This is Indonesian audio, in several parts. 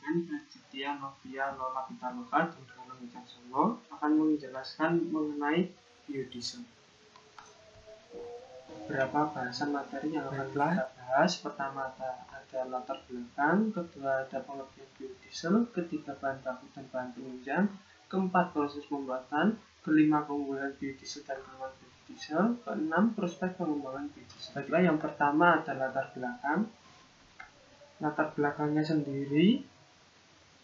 dengan Prasetya Novia Lola Pitaloka dan Wicaksono akan menjelaskan mengenai biodiesel. Beberapa bahasan materi yang akan kita bahas. Pertama ada latar belakang, kedua ada pengertian biodiesel, ketiga bahan baku dan bahan penunjang, keempat proses pembuatan, kelima keunggulan biodiesel dan kelemahan biodiesel, keenam prospek pengembangan biodiesel. Baiklah, yang pertama ada latar belakang. Latar belakangnya sendiri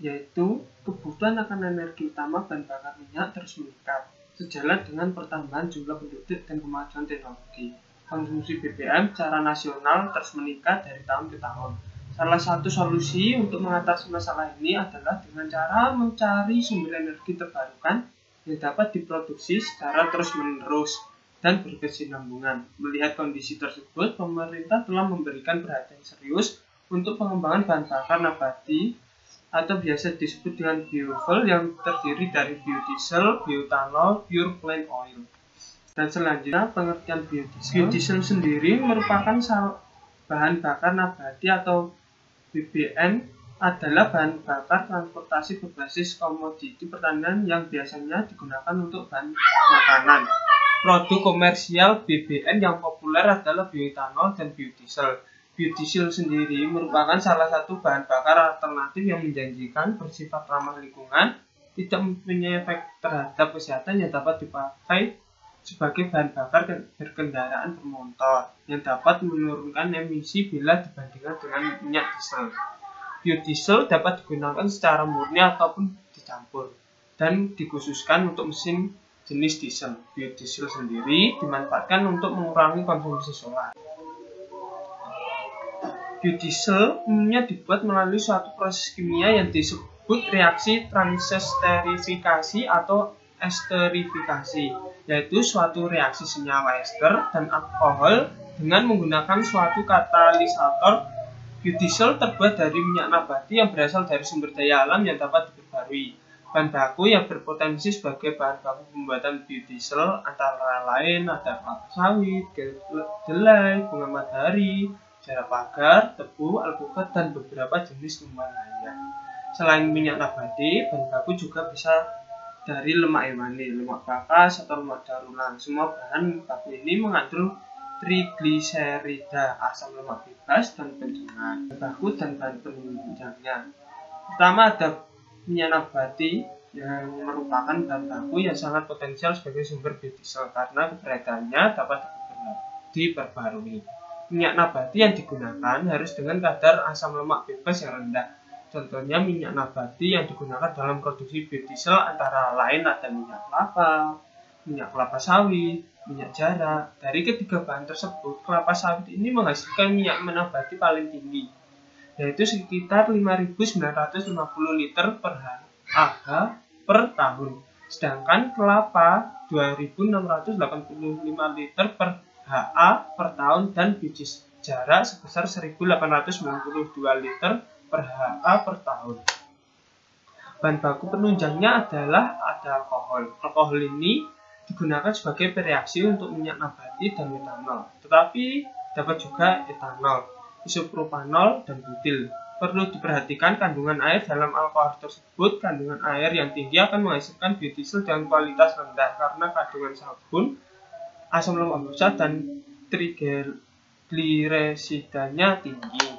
yaitu kebutuhan akan energi utama bahan bakar minyak terus meningkat sejalan dengan pertambahan jumlah penduduk dan kemajuan teknologi. Konsumsi BBM secara nasional terus meningkat dari tahun ke tahun. Salah satu solusi untuk mengatasi masalah ini adalah dengan cara mencari sumber energi terbarukan yang dapat diproduksi secara terus-menerus dan berkesinambungan. Melihat kondisi tersebut, pemerintah telah memberikan perhatian serius untuk pengembangan bahan bakar nabati atau biasa disebut dengan biofuel yang terdiri dari biodiesel, bioetanol, pure plant oil. Dan selanjutnya pengertian biodiesel. Biodiesel sendiri merupakan bahan bakar nabati atau BBM adalah bahan bakar transportasi berbasis komoditi pertanian yang biasanya digunakan untuk bahan makanan. Produk komersial BBM yang populer adalah bioetanol dan biodiesel. Biodiesel sendiri merupakan salah satu bahan bakar alternatif yang menjanjikan, bersifat ramah lingkungan, tidak mempunyai efek terhadap kesehatan, yang dapat dipakai sebagai bahan bakar berkendaraan bermotor, yang dapat menurunkan emisi bila dibandingkan dengan minyak diesel. Biodiesel dapat digunakan secara murni ataupun dicampur, dan dikhususkan untuk mesin jenis diesel. Biodiesel sendiri dimanfaatkan untuk mengurangi konsumsi solar. Biodiesel umumnya dibuat melalui suatu proses kimia yang disebut reaksi transesterifikasi atau esterifikasi, yaitu suatu reaksi senyawa ester dan alkohol dengan menggunakan suatu katalisator. Biodiesel terbuat dari minyak nabati yang berasal dari sumber daya alam yang dapat diperbarui. Bahan baku yang berpotensi sebagai bahan baku pembuatan biodiesel antara lain ada kelapa sawit, kedelai, bunga matahari, jarang pagar, tebu, alpukat, dan beberapa jenis tumbuhan lainnya. Selain minyak nabati, bahan baku juga bisa dari lemak hewani, lemak bakas, atau lemak daur ulang. Semua bahan baku ini mengandung trigliserida, asam lemak bebas, dan penjengat. Bahan baku dan bahan penunjangnya. Pertama ada minyak nabati yang merupakan bahan baku yang sangat potensial sebagai sumber biodiesel karena keberadaannya dapat diperbarui. Minyak nabati yang digunakan harus dengan kadar asam lemak bebas yang rendah. Contohnya minyak nabati yang digunakan dalam produksi biodiesel antara lain ada minyak kelapa sawit, minyak jarak. Dari ketiga bahan tersebut, kelapa sawit ini menghasilkan minyak nabati paling tinggi, yaitu sekitar 5.950 liter per AH per tahun. Sedangkan kelapa 2.685 liter per HA per tahun dan biji jarak sebesar 1.892 liter per HA per tahun. Bahan baku penunjangnya adalah ada alkohol. Alkohol ini digunakan sebagai bereaksi untuk minyak nabati dan metanol, tetapi dapat juga etanol, isopropanol, dan butil. Perlu diperhatikan kandungan air dalam alkohol tersebut. Kandungan air yang tinggi akan menghasilkan biodiesel dengan kualitas rendah karena kandungan sabun, asam lemak besar, dan trigliseridanya tinggi.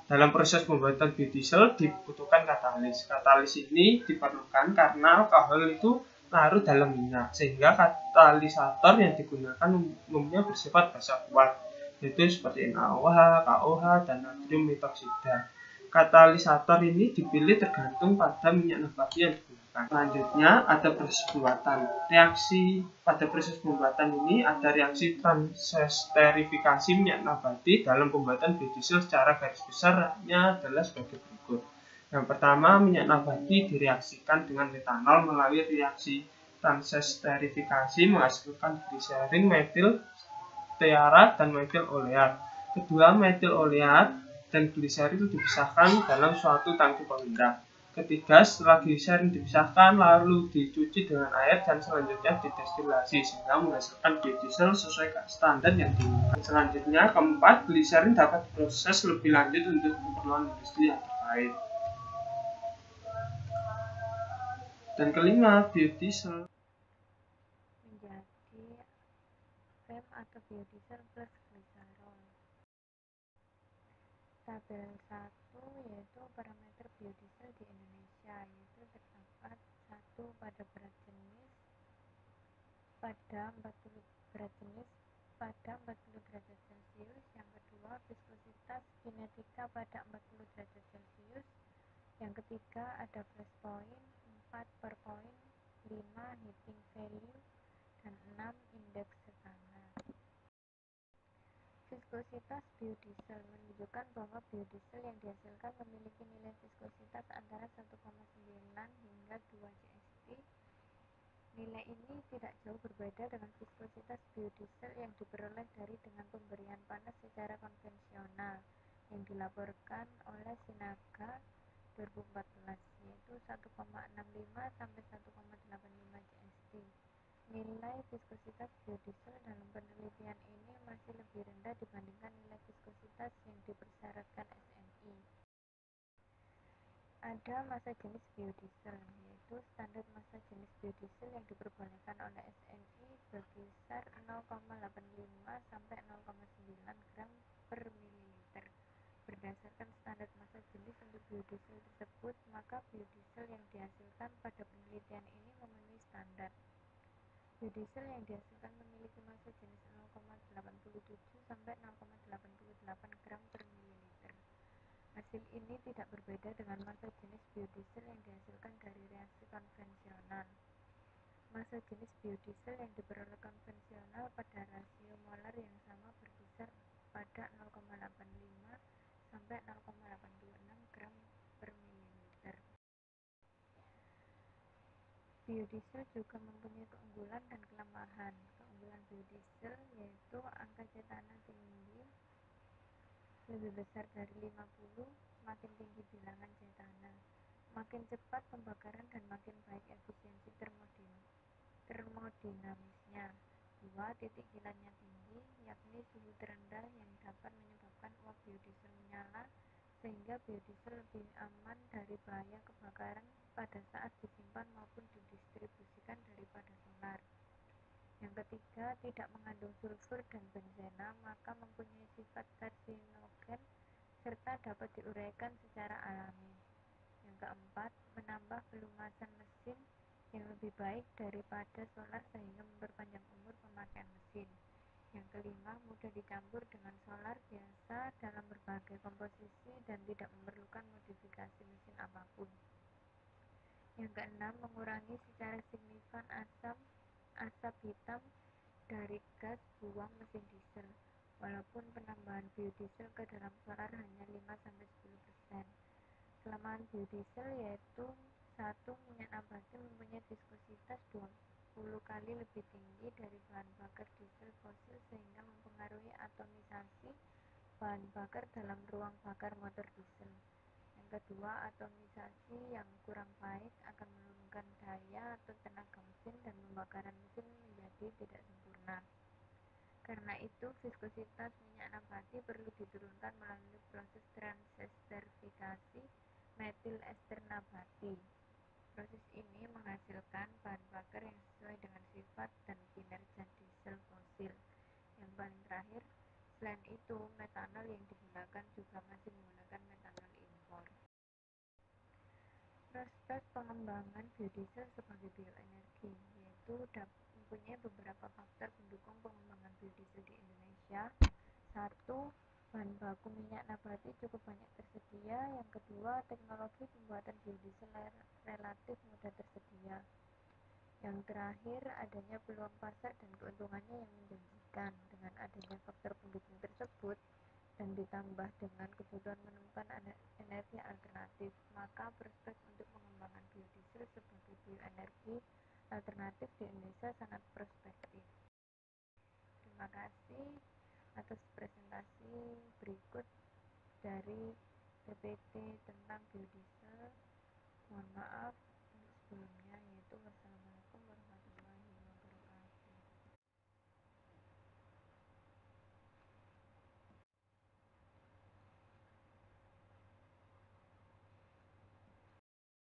Dalam proses pembuatan biodiesel dibutuhkan katalis. Katalis ini diperlukan karena alkohol itu larut dalam minyak, sehingga katalisator yang digunakan umumnya bersifat basa kuat, yaitu seperti NaOH, KOH, dan natrium metoksida. Katalisator ini dipilih tergantung pada minyak nabati yang digunakan. Selanjutnya ada proses pembuatan. Pada proses pembuatan ini ada reaksi transesterifikasi minyak nabati dalam pembuatan biodiesel. Secara garis besarnya adalah sebagai berikut. Yang pertama, minyak nabati direaksikan dengan metanol melalui reaksi transesterifikasi menghasilkan gliserin, metil stearat, dan metil oleat. Kedua, metil oleat dan gliserin dipisahkan dalam suatu tangki pengendap. Ketiga, setelah gliserin dipisahkan lalu dicuci dengan air dan selanjutnya didestilasi sehingga menghasilkan biodiesel sesuai standar yang diinginkan. Selanjutnya, keempat, gliserin dapat diproses lebih lanjut untuk keperluan industri yang terkait. Dan kelima, biodiesel. Menjadi PEM atau biodiesel plus gliserol. Tabel 1 yaitu parameter biodiesel di Indonesia, yaitu terdapat 1 pada berat jenis pada 40 berat jenis pada 40 derajat Celcius, yang kedua viskositas kinetika pada 40 derajat Celcius, yang ketiga ada flash point, 4 per point, 5 heating value, dan 6 indeks tekanan. Viskositas biodiesel menunjukkan bahwa biodiesel yang dihasilkan memiliki nilai viskositas antara 1,9 hingga 2 CST. Nilai ini tidak jauh berbeda dengan viskositas biodiesel yang diperoleh dari dengan pemberian panas secara konvensional yang dilaporkan oleh Sinaga 2014, yaitu 1,65 sampai 1,85 CST. Nilai viskositas biodiesel dalam penelitian ini masih lebih rendah dibandingkan nilai viskositas yang dipersyaratkan SNI. Ada massa jenis biodiesel, yaitu standar massa jenis biodiesel yang diperbolehkan oleh SNI berkisar 0,85 sampai 0,9 gram per mililiter. Berdasarkan standar massa jenis untuk biodiesel tersebut, maka biodiesel yang dihasilkan pada penelitian ini memenuhi standar. Biodiesel yang dihasilkan memiliki massa jenis 0,87 sampai 0,88 gram per mililiter. Hasil ini tidak berbeda dengan massa jenis biodiesel yang dihasilkan dari reaksi konvensional. Massa jenis biodiesel yang diperoleh konvensional pada rasio molar yang sama berkisar pada 0,85 sampai 0,826 gram per mililiter. Biodiesel juga mempunyai keunggulan dan kelemahan. Keunggulan biodiesel yaitu angka cetana tinggi, lebih besar dari 50, makin tinggi bilangan cetana, makin cepat pembakaran dan makin baik efisiensi termodinamisnya. 2. Titik kilatnya tinggi, yakni suhu terendah yang dapat menyebabkan uap biodiesel menyala, sehingga biodiesel lebih aman dari bahaya kebakaran pada saat disimpan maupun didistribusikan daripada solar. Yang ketiga, tidak mengandung sulfur dan benzena, maka mempunyai sifat karsinogen serta dapat diuraikan secara alami. Yang keempat, menambah pelumasan mesin yang lebih baik daripada solar sehingga memperpanjang umur pemakaian mesin. Yang kelima, mudah dicampur dengan solar biasa dalam berbagai komposisi dan tidak memerlukan modifikasi mesin apapun. Yang keenam, mengurangi secara signifikan asap hitam dari gas buang mesin diesel, walaupun penambahan biodiesel ke dalam solar hanya 5-10%. Kelemahan biodiesel yaitu 1. Minyak nabati mempunyai viskositas 20 kali lebih tinggi dari bahan bakar diesel fosil sehingga mempengaruhi atomisasi bahan bakar dalam ruang bakar motor diesel. Yang kedua, atomisasi yang kurang baik akan menurunkan daya atau tenaga mesin dan pembakaran mesin menjadi tidak sempurna. Karena itu, viskositas minyak nabati perlu diturunkan melalui proses transesterifikasi metil ester nabati. Proses ini menghasilkan bahan bakar yang sesuai dengan sifat dan kinerja diesel fosil. Yang paling terakhir, selain itu, metanol yang digunakan juga masih menggunakan metanol impor. Prospek pengembangan biodiesel sebagai bioenergi, yaitu mempunyai beberapa faktor pendukung pengembangan biodiesel di Indonesia. 1. Bahan baku minyak nabati cukup banyak tersedia. Yang kedua, teknologi pembuatan biodiesel relatif mudah tersedia. Yang terakhir, adanya peluang pasar dan keuntungannya yang menjanjikan. Dengan adanya faktor pendukung tersebut dan ditambah dengan kebutuhan menemukan energi alternatif, maka prospek untuk pengembangan biodiesel sebagai bioenergi alternatif di Indonesia sangat prospektif. Terima kasih atas presentasi berikut dari PPT tentang biodiesel. Mohon maaf untuk sebelumnya, yaitu wassalamualaikum.